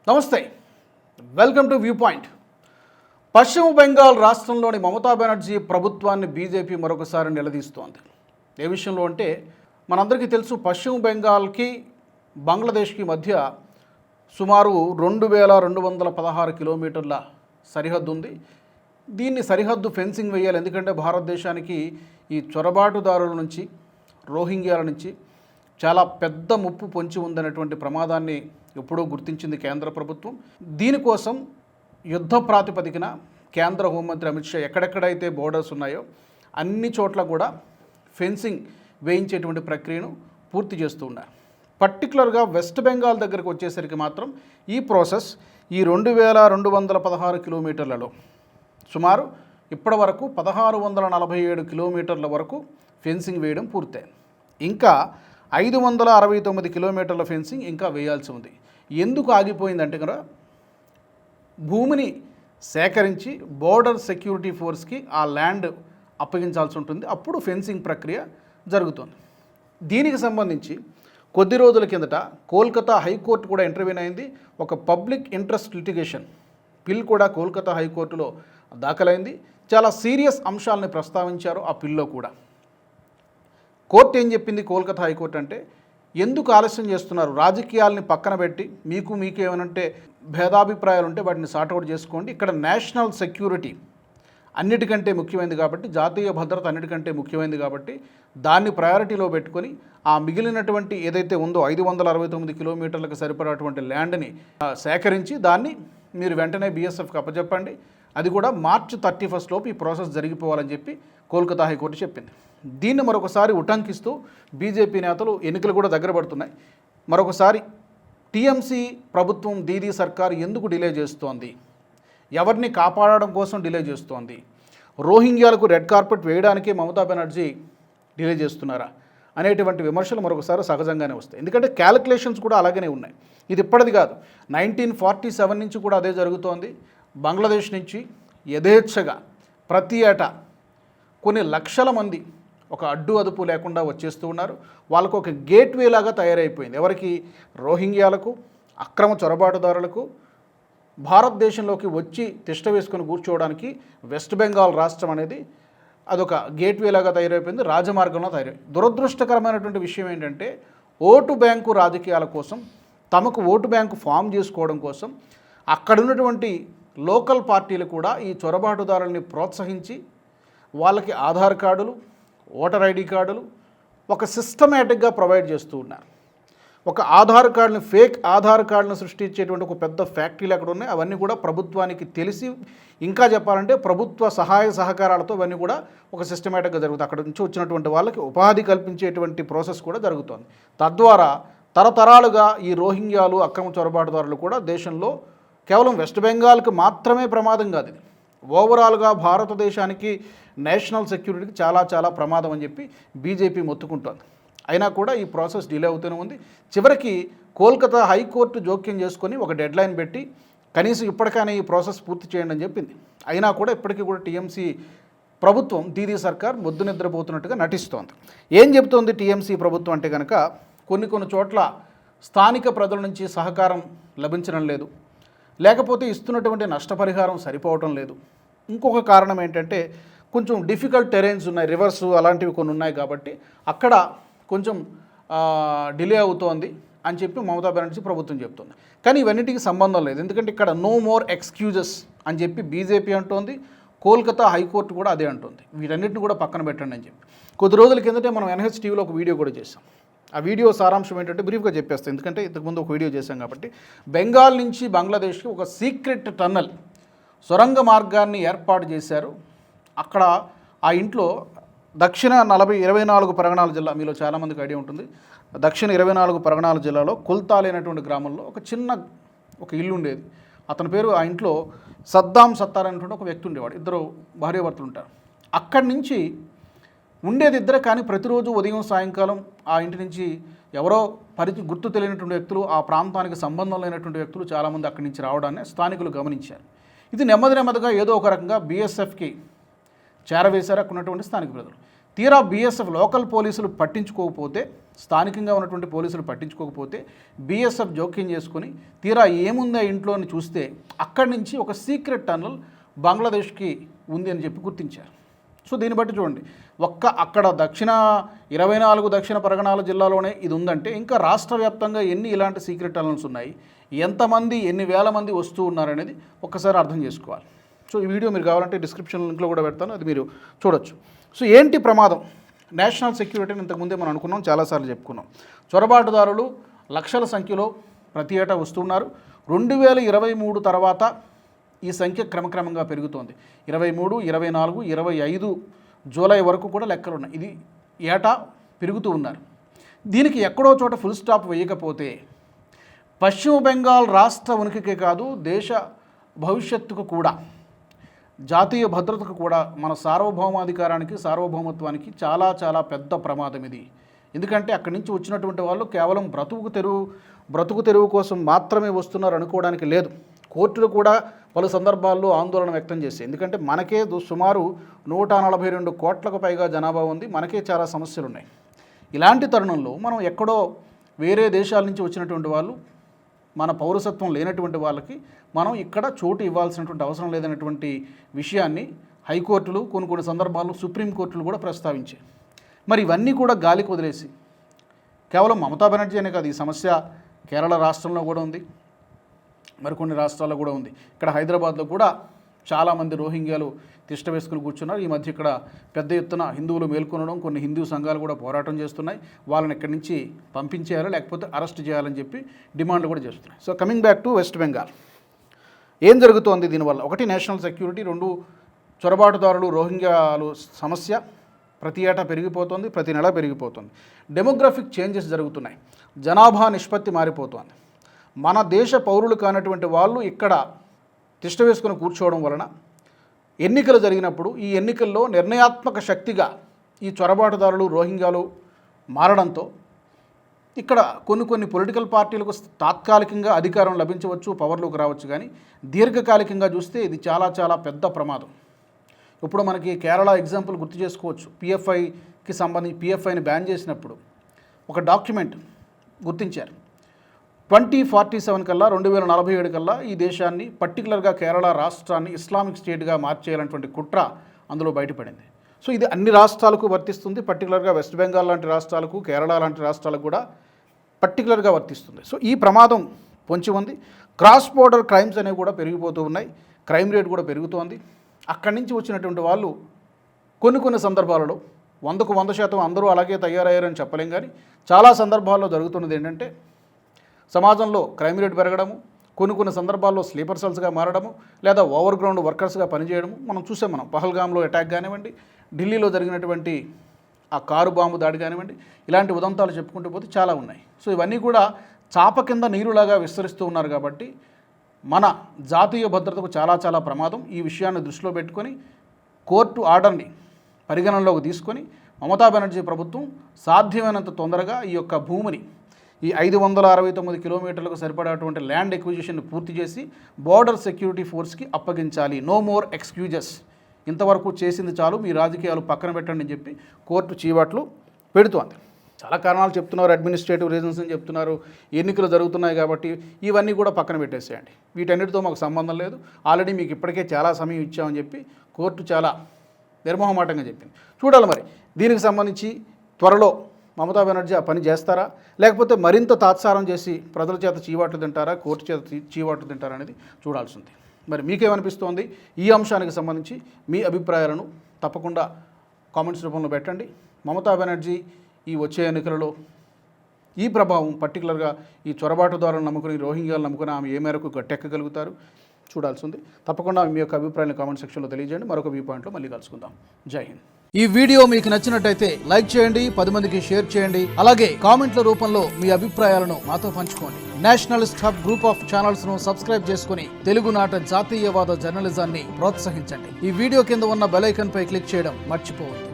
నమస్తే, welcome to view point. పశ్చిమ బెంగాల్ రాష్ట్రంలోని మమతా బెనర్జీ ప్రభుత్వాన్ని బీజేపీ మరొకసారి నిలదీస్తోంది. ఏ విషయంలో అంటే మనందరికీ తెలుసు, పశ్చిమ బెంగాల్కి బంగ్లాదేశ్కి మధ్య సుమారు 2216 కిలోమీటర్ల సరిహద్దు ఉంది. దీన్ని సరిహద్దు ఫెన్సింగ్ వేయాలి, ఎందుకంటే భారతదేశానికి ఈ చొరబాటుదారుల నుంచి, రోహింగ్యాల నుంచి చాలా పెద్ద ముప్పు పొంచి ఉందనేటువంటి ప్రమాదాన్ని ఎప్పుడూ గుర్తించింది కేంద్ర ప్రభుత్వం. దీనికోసం యుద్ధ ప్రాతిపదికన కేంద్ర హోంమంత్రి అమిత్ షా ఎక్కడెక్కడైతే బోర్డర్స్ ఉన్నాయో అన్ని చోట్ల కూడా ఫెన్సింగ్ వేయించేటువంటి ప్రక్రియను పూర్తి చేస్తూ ఉన్నారు. పర్టికులర్గా వెస్ట్ బెంగాల్ దగ్గరకు వచ్చేసరికి మాత్రం ఈ ప్రాసెస్ ఈ 2216 కిలోమీటర్లలో సుమారు ఇప్పటి వరకు 1647 కిలోమీటర్ల వరకు ఫెన్సింగ్ వేయడం పూర్తయింది. ఇంకా 569 కిలోమీటర్ల ఫెన్సింగ్ ఇంకా వేయాల్సి ఉంది. ఎందుకు ఆగిపోయిందంటే కనుక భూమిని సేకరించి బోర్డర్ సెక్యూరిటీ ఫోర్స్కి ఆ ల్యాండ్ అప్పగించాల్సి ఉంటుంది, అప్పుడు ఫెన్సింగ్ ప్రక్రియ జరుగుతుంది. దీనికి సంబంధించి కొద్ది రోజుల కిందట కోల్కతా హైకోర్టు కూడా ఇంటర్వ్యూన్ అయింది. ఒక పబ్లిక్ ఇంట్రెస్ట్ లిటిగేషన్ బిల్ కూడా కోల్కతా హైకోర్టులో దాఖలైంది. చాలా సీరియస్ అంశాలని ప్రస్తావించారు ఆ బిల్లో కూడా. కోర్టు ఏం చెప్పింది, కోల్కతా హైకోర్టు అంటే, ఎందుకు ఆలస్యం చేస్తున్నారు, రాజకీయాలని పక్కన పెట్టి మీకు ఏమనంటే భేదాభిప్రాయాలు ఉంటే వాటిని సార్ట్అవుట్ చేసుకోండి. ఇక్కడ నేషనల్ సెక్యూరిటీ అన్నిటికంటే ముఖ్యమైనది కాబట్టి, జాతీయ భద్రత అన్నిటికంటే ముఖ్యమైనది కాబట్టి దాన్ని ప్రయారిటీలో పెట్టుకొని ఆ మిగిలినటువంటి ఏదైతే ఉందో 569 కిలోమీటర్లకు సరిపడేటువంటి ల్యాండ్ని సేకరించి దాన్ని మీరు వెంటనే బీఎస్ఎఫ్కి అప్పచెప్పండి, అది కూడా మార్చి 31 లోపు ఈ ప్రాసెస్ జరిగిపోవాలని చెప్పి కోల్కతా హైకోర్టు చెప్పింది. దీన్ని మరొకసారి ఉటంకిస్తూ బీజేపీ నేతలు, ఎన్నికలు కూడా దగ్గర పడుతున్నాయి, మరొకసారి టీఎంసీ ప్రభుత్వం దీదీ సర్కార్ ఎందుకు డిలే చేస్తోంది, ఎవరిని కాపాడడం కోసం డిలే చేస్తోంది, రోహింగ్యాలకు రెడ్ కార్పెట్ వేయడానికే మమతా బెనర్జీ డిలే చేస్తున్నారా అనేటువంటి విమర్శలు మరొకసారి సహజంగానే వస్తాయి. ఎందుకంటే క్యాలిక్యులేషన్స్ కూడా అలాగనే ఉన్నాయి. ఇది ఇప్పటిది కాదు, 1947 నుంచి కూడా అదే జరుగుతోంది. బంగ్లాదేశ్ నుంచి యథేచ్ఛగా ప్రతి ఏటా కొన్ని లక్షల మంది ఒక అడ్డు అదుపు లేకుండా వచ్చేస్తూ ఉన్నారు. వాళ్ళకు ఒక గేట్వే లాగా తయారైపోయింది. ఎవరికి? రోహింగ్యాలకు, అక్రమ చొరబాటుదారులకు భారతదేశంలోకి వచ్చి తిష్ట వేసుకొని కూర్చోవడానికి వెస్ట్ బెంగాల్ రాష్ట్రం అనేది అదొక గేట్వే లాగా తయారైపోయింది, రాజమార్గంలో తయారైంది. దురదృష్టకరమైనటువంటి విషయం ఏంటంటే, ఓటు బ్యాంకు రాజకీయాల కోసం, తమకు ఓటు బ్యాంకు ఫామ్ చేసుకోవడం కోసం అక్కడ ఉన్నటువంటి లోకల్ పార్టీలు కూడా ఈ చొరబాటుదారుల్ని ప్రోత్సహించి వాళ్ళకి ఆధార్ కార్డులు, ఓటర్ ఐడి కార్డులు ఒక సిస్టమేటిక్గా ప్రొవైడ్ చేస్తూ ఉన్నారు. ఒక ఆధార్ కార్డుని, ఫేక్ ఆధార్ కార్డును సృష్టించేటువంటి ఒక పెద్ద ఫ్యాక్టరీలు అక్కడ ఉన్నాయి. అవన్నీ కూడా ప్రభుత్వానికి తెలిసి, ఇంకా చెప్పాలంటే ప్రభుత్వ సహాయ సహకారాలతో అవన్నీ కూడా ఒక సిస్టమేటిక్గా జరుగుతుంది. అక్కడ నుంచి వచ్చినటువంటి వాళ్ళకి ఉపాధి కల్పించేటువంటి ప్రాసెస్ కూడా జరుగుతుంది. తద్వారా తరతరాలుగా ఈ రోహింగ్యాలు, అక్రమ చొరబాటుదారులు కూడా దేశంలో కేవలం వెస్ట్ బెంగాల్కి మాత్రమే ప్రమాదం కాదు, ఇది ఓవరాల్గా భారతదేశానికి, నేషనల్ సెక్యూరిటీకి చాలా చాలా ప్రమాదం అని చెప్పి బీజేపీ మొత్తుకుంటోంది. అయినా కూడా ఈ ప్రాసెస్ డిలే అవుతూనే ఉంది. చివరికి కోల్కతా హైకోర్టు జోక్యం చేసుకొని ఒక డెడ్లైన్ పెట్టి కనీసం ఇప్పటికైనా ఈ ప్రాసెస్ పూర్తి చేయండి అని చెప్పింది. అయినా కూడా ఇప్పటికీ కూడా టీఎంసీ ప్రభుత్వం, దీదీ సర్కార్ మొద్దు నిద్రపోతున్నట్టుగా నటిస్తోంది. ఏం చెబుతోంది టీఎంసీ ప్రభుత్వం అంటే కనుక, కొన్ని చోట్ల స్థానిక ప్రజల నుంచి సహకారం లభించడం లేదు, లేకపోతే ఇస్తున్నటువంటి నష్టపరిహారం సరిపోవటం లేదు. ఇంకొక కారణం ఏంటంటే, కొంచెం డిఫికల్ట్ టెరెన్స్ ఉన్నాయి, రివర్స్ అలాంటివి కొన్ని ఉన్నాయి కాబట్టి అక్కడ కొంచెం డిలే అవుతోంది అని చెప్పి మమతా బెనర్జీ ప్రభుత్వం చెప్తుంది. కానీ ఇవన్నిటికీ సంబంధం లేదు, ఎందుకంటే ఇక్కడ నో మోర్ ఎక్స్క్యూజెస్ అని చెప్పి బీజేపీ అంటోంది, కోల్కతా హైకోర్టు కూడా అదే అంటుంది. వీటన్నిటిని కూడా పక్కన పెట్టండి అని చెప్పి కొద్ది రోజుల కిందటే మనం NH టీవీలో ఒక వీడియో కూడా చేసాం. ఆ వీడియో సారాంశం ఏంటంటే బ్రీఫ్గా చెప్పేస్తాం, ఎందుకంటే ఇంతకుముందు ఒక వీడియో చేశాం కాబట్టి. బెంగాల్ నుంచి బంగ్లాదేశ్కి ఒక సీక్రెట్ టన్నల్, సొరంగ మార్గాన్ని ఏర్పాటు చేశారు. అక్కడ ఆ ఇంట్లో దక్షిణ 24 పరగణాల జిల్లా, మీలో చాలామందికి ఐడియా ఉంటుంది, దక్షిణ 24 పరగణాల జిల్లాలో కుల్తాల్ అనేటువంటి గ్రామంలో ఒక చిన్న ఇల్లు ఉండేది. అతని పేరు, ఆ ఇంట్లో సద్దాం సత్తార్ అనేటువంటి ఒక వ్యక్తి ఉండేవాడు. ఇద్దరు భార్యాభర్తలు ఉంటారు. అక్కడి నుంచి ఉండేది ఇద్దరే, కానీ ప్రతిరోజు ఉదయం సాయంకాలం ఆ ఇంటి నుంచి ఎవరో గుర్తు తెలియనటువంటి వ్యక్తులు, ఆ ప్రాంతానికి సంబంధం లేనటువంటి వ్యక్తులు చాలామంది అక్కడి నుంచి రావడాన్ని స్థానికులు గమనించారు. ఇది నెమ్మదిగా ఏదో ఒక రకంగా బీఎస్ఎఫ్కి చేరవేశారు అక్కడ ఉన్నటువంటి స్థానిక ప్రజలు. తీరా బీఎస్ఎఫ్ లోకల్ పోలీసులు పట్టించుకోకపోతే, స్థానికంగా ఉన్నటువంటి పోలీసులు పట్టించుకోకపోతే బీఎస్ఎఫ్ జోక్యం చేసుకుని తీరా ఏముందా ఇంట్లో అని చూస్తే అక్కడి నుంచి ఒక సీక్రెట్ టన్నల్ బంగ్లాదేశ్కి ఉంది అని చెప్పి గుర్తించారు. సో దీన్ని బట్టి చూడండి, అక్కడ 24 దక్షిణ పరగణాల జిల్లాలోనే ఇది ఉందంటే ఇంకా రాష్ట్ర వ్యాప్తంగా ఎన్ని ఇలాంటి సీక్రెట్ టనల్స్ ఉన్నాయి, ఎంతమంది ఎన్ని వేల మంది వస్తూ ఉన్నారనేది ఒక్కసారి అర్థం చేసుకోవాలి. సో ఈ వీడియో మీరు కావాలంటే డిస్క్రిప్షన్ లింక్లో కూడా పెడతాను, అది మీరు చూడొచ్చు. సో ఏంటి ప్రమాదం? నేషనల్ సెక్యూరిటీని ఇంతకుముందే మనం అనుకున్నాం, చాలాసార్లు చెప్పుకున్నాం. చొరబాటుదారులు లక్షల సంఖ్యలో ప్రతి ఏటా వస్తున్నారు. 2023 తర్వాత ఈ సంఖ్య క్రమక్రమంగా పెరుగుతోంది. 23, 24, 25 జూలై వరకు కూడా లెక్కలు ఉన్నాయి. ఇది ఏటా పెరుగుతూ ఉన్నారు. దీనికి ఎక్కడో చోట ఫుల్ స్టాప్ వేయకపోతే పశ్చిమ బెంగాల్ రాష్ట్ర ఉనికికే కాదు, దేశ భవిష్యత్తుకు కూడా, జాతీయ భద్రతకు కూడా, మన సార్వభౌమాధికారానికి, సార్వభౌమత్వానికి చాలా చాలా పెద్ద ప్రమాదం ఇది. ఎందుకంటే అక్కడి నుంచి వచ్చినటువంటి వాళ్ళు కేవలం బ్రతుకు తెరువు కోసం మాత్రమే వస్తున్నారు అనుకోవడానికి లేదు. కోర్టులు కూడా పలు సందర్భాల్లో ఆందోళన వ్యక్తం చేశాయి. ఎందుకంటే మనకే సుమారు 142 కోట్లకు పైగా జనాభా ఉంది, మనకే చాలా సమస్యలు ఉన్నాయి. ఇలాంటి తరుణంలో మనం ఎక్కడో వేరే దేశాల నుంచి వచ్చినటువంటి వాళ్ళు, మన పౌరసత్వం లేనటువంటి వాళ్ళకి మనం ఇక్కడ చోటు ఇవ్వాల్సినటువంటి అవసరం లేదనేటువంటి విషయాన్ని హైకోర్టులు, కొన్ని సందర్భాల్లో సుప్రీంకోర్టులు కూడా ప్రస్తావించాయి. మరి ఇవన్నీ కూడా గాలికి వదిలేసి కేవలం మమతా బెనర్జీ అనే కాదు, ఈ సమస్య కేరళ రాష్ట్రంలో కూడా ఉంది, మరికొన్ని రాష్ట్రాల్లో కూడా ఉంది. ఇక్కడ హైదరాబాద్లో కూడా చాలామంది రోహింగ్యాలు తిష్ట వేసుకుని కూర్చున్నారు. ఈ మధ్య ఇక్కడ పెద్ద ఎత్తున హిందువులు మేల్కొనడం, కొన్ని హిందూ సంఘాలు కూడా పోరాటం చేస్తున్నాయి. వాళ్ళని ఇక్కడి నుంచి పంపించేయాలి, లేకపోతే అరెస్ట్ చేయాలని చెప్పి డిమాండ్లు కూడా చేస్తున్నాయి. So coming back to west Bengal, ఏం జరుగుతోంది దీనివల్ల? ఒకటి నేషనల్ సెక్యూరిటీ, 2 చొరబాటుదారులు రోహింగ్యాలు సమస్య ప్రతి ఏటా పెరిగిపోతుంది, ప్రతి నెల పెరిగిపోతుంది. డెమోగ్రఫిక్ చేంజెస్ జరుగుతున్నాయి, జనాభా నిష్పత్తి మారిపోతుంది. మన దేశ పౌరులు కానటువంటి వాళ్ళు ఇక్కడ తిష్ట వేసుకుని కూర్చోవడం వలన ఎన్నికలు జరిగినప్పుడు ఈ ఎన్నికల్లో నిర్ణయాత్మక శక్తిగా ఈ చొరబాటుదారులు రోహింగ్యాలు మారడంతో ఇక్కడ కొన్ని పొలిటికల్ పార్టీలకు తాత్కాలికంగా అధికారం లభించవచ్చు, పవర్లోకి రావచ్చు, కానీ దీర్ఘకాలికంగా చూస్తే ఇది చాలా చాలా పెద్ద ప్రమాదం. ఇప్పుడు మనకి కేరళ ఎగ్జాంపుల్ గుర్తు చేసుకోవచ్చు. పిఎఫ్ఐకి సంబంధించి పిఎఫ్ఐని బ్యాన్ చేసినప్పుడు ఒక డాక్యుమెంట్ గుర్తించారు. 2047 కల్లా, 2047 కల్లా ఈ దేశాన్ని, పర్టికులర్గా కేరళ రాష్ట్రాన్ని ఇస్లామిక్ స్టేట్గా మార్చేయాలన్నటువంటి కుట్ర అందులో బయటపడింది. సో ఇది అన్ని రాష్ట్రాలకు వర్తిస్తుంది, పర్టికులర్గా వెస్ట్ బెంగాల్ లాంటి రాష్ట్రాలకు, కేరళ లాంటి రాష్ట్రాలకు కూడా పర్టికులర్గా వర్తిస్తుంది. సో ఈ ప్రమాదం పొంచి ఉంది. క్రాస్ బోర్డర్ క్రైమ్స్ అనేవి కూడా పెరిగిపోతూ ఉన్నాయి, క్రైమ్ రేట్ కూడా పెరుగుతోంది. అక్కడి నుంచి వచ్చినటువంటి వాళ్ళు కొన్ని సందర్భాలలో 100కు 100% అందరూ అలాగే తయారయ్యారని చెప్పలేం, కానీ చాలా సందర్భాల్లో జరుగుతున్నది ఏంటంటే సమాజంలో క్రైమ్ రేట్ పెరగడము, కొన్ని సందర్భాల్లో స్లీపర్ సెల్స్గా మారడము, లేదా ఓవర్ గ్రౌండ్ వర్కర్స్గా పనిచేయడము మనం చూసాం. పహల్గామ్లో అటాక్ కానివ్వండి, ఢిల్లీలో జరిగినటువంటి ఆ కారు బాంబు దాడి కానివ్వండి, ఇలాంటి ఉదంతాలు చెప్పుకుంటూ పోతే చాలా ఉన్నాయి. సో ఇవన్నీ కూడా చాప కింద నీరులాగా విస్తరిస్తూ ఉన్నారు. కాబట్టి మన జాతీయ భద్రతకు చాలా చాలా ప్రమాదం. ఈ విషయాన్ని దృష్టిలో పెట్టుకొని కోర్టు ఆర్డర్ని పరిగణనలోకి తీసుకొని మమతా బెనర్జీ ప్రభుత్వం సాధ్యమైనంత తొందరగా ఈ యొక్క భూమిని, ఈ 569 కిలోమీటర్లకు సరిపడేటువంటి ల్యాండ్ ఎక్విజిషన్ పూర్తి చేసి బోర్డర్ సెక్యూరిటీ ఫోర్స్కి అప్పగించాలి. నో మోర్ ఎక్స్క్యూజెస్, ఇంతవరకు చేసింది చాలు, మీ రాజకీయాలు పక్కన పెట్టండి అని చెప్పి కోర్టు చీవాట్లు పెడుతోంది. చాలా కారణాలు చెప్తున్నారు, అడ్మినిస్ట్రేటివ్ రీజన్స్ అని చెప్తున్నారు, ఎన్నికలు జరుగుతున్నాయి కాబట్టి ఇవన్నీ కూడా పక్కన పెట్టేసేయండి, వీటన్నిటితో మాకు సంబంధం లేదు, ఆల్రెడీ మీకు ఇప్పటికే చాలా సమయం ఇచ్చామని చెప్పి కోర్టు చాలా నిర్మోహమాటంగా చెప్పింది. చూడాలి మరి దీనికి సంబంధించి త్వరలో మమతా బెనర్జీ ఆ పని చేస్తారా, లేకపోతే మరింత తాత్సారం చేసి ప్రజల చేత చీవాట్లు తింటారా, కోర్టు చేత చీవాట్లు తింటారా అనేది చూడాల్సింది. మరి మీకేమనిపిస్తోంది? ఈ అంశానికి సంబంధించి మీ అభిప్రాయాలను తప్పకుండా కామెంట్స్ రూపంలో పెట్టండి. మమతా బెనర్జీ ఈ వచ్చే ఎన్నికలలో ఈ ప్రభావం, పర్టికులర్గా ఈ చొరబాటుదారులను నమ్ముకుని, రోహింగ్యాలను నమ్ముకుని ఆమె ఏ మేరకు గట్టెక్కగలుగుతారు చూడాల్సి ఉంది. తప్పకుండా మీ యొక్క అభిప్రాయాన్ని కామెంట్ సెక్షన్లో తెలియజేయండి. మరొక వ్యూ పాయింట్లో మళ్ళీ కలుసుకుందాం. జై హింద్. ఈ వీడియో మీకు నచ్చినట్టయితే లైక్ చేయండి, 10 మందికి షేర్ చేయండి. అలాగే కామెంట్ల రూపంలో మీ అభిప్రాయాలను మాతో పంచుకోండి. Nationalist hub group of channels ను సబ్స్క్రైబ్ చేసుకుని తెలుగునాట జాతీయవాద జర్నలిజాన్ని ప్రోత్సహించండి. ఈ వీడియో కింద ఉన్న బెల్ ఐకాన్ పై క్లిక్ చేయడం మర్చిపోవద్దు.